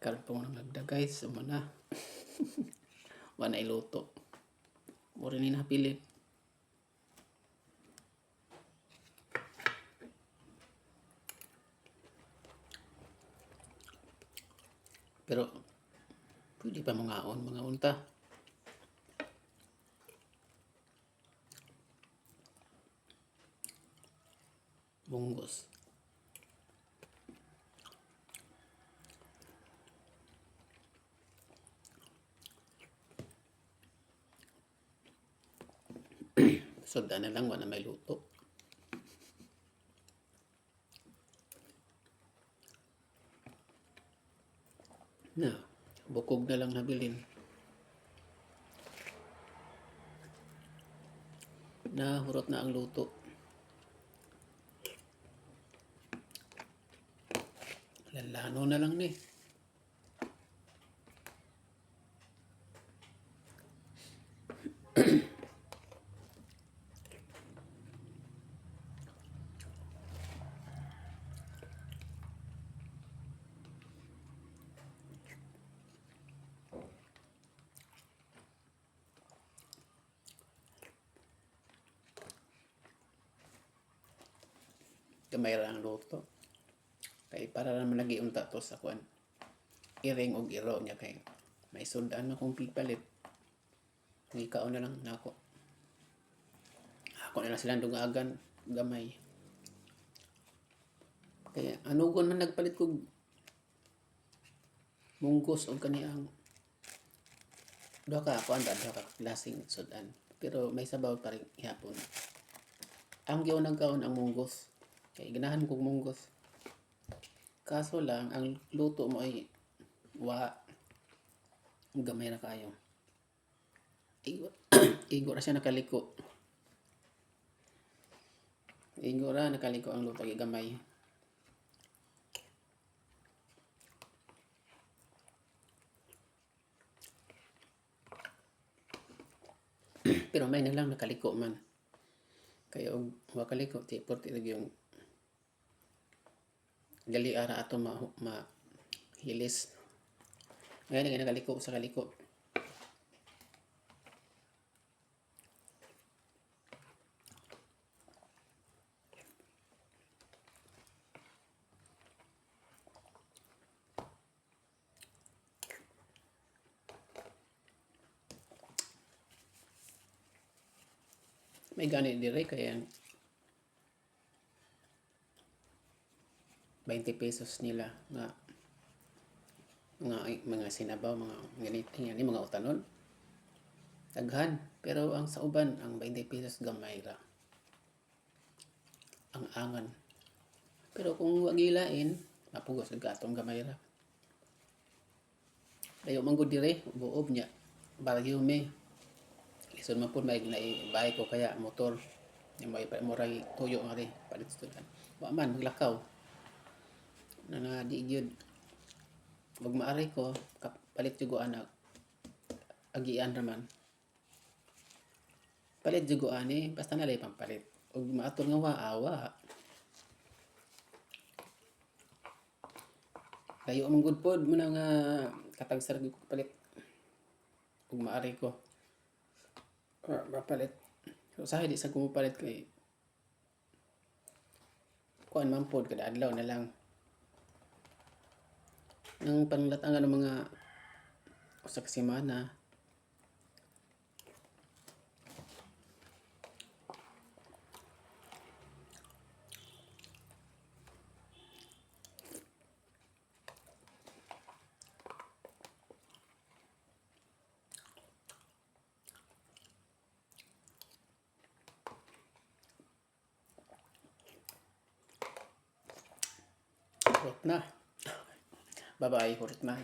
Karon po nang lagda guys, amo na. Wala na iluto. Mura ni napilit. Pero pwede pa mga unta. Bunggos. Soda na lang, wala may luto. Na, bukog na lang nabilin. Nahurot na ang luto. Lalano na lang ni. Gamay ra ang luto. Kay para naman nagiunta to sa kuan. Iring og iro niya kay may sundaan na kong pipalit. Ngikaon na lang nako. Ako na lang silang dungagan gamay. Kaya anugon man nagpalit kog munggos og kaniyang duha ka klaseng sudan. Pero may sabaw pa rin ihapon. Ang giunang kaon ang munggos. Kay ganahan kog munggos. Kaso lang ang luto mo ay gamay na kayo. Igo ra siya nakaliko. Igo ra nakaliko ang luto kay gamay. Pero may na lang nakaliko man. Kaya og wakaliko ti porti yung gali ara ato hilis. Ngayon nga nakaliko sa kaliko. May gani dire kaya 20 pesos nila nga mga sinabaw, mga ganito yan, mga utanon. Daghan, pero ang sa uban, ang 20 pesos gamay ra. Ang angan. Pero kung wagilain, mapugos ang gatong gamay ra. Layo man gud dire, buob niya. Baryo me. Lison man pud may bahay ko kaya motor. Yung may moray tuyo nga rin. Palit studan. Wa man, maglakaw. Na di gyud. Wag maaari ko, palit jugo anak. Agian raman. Palit jugo ani, basta nalay pampalit. Ug maatol nga awa. Layo man gud pod mo nga katagsar ko palit. Ug maaari ko. Mapalit. So sa di sa kumapalit kay kuan man pod kada adlaw na lang. Nang panlatangan ng mga usa ka semana. Hurot na. Bye-bye, hurot na.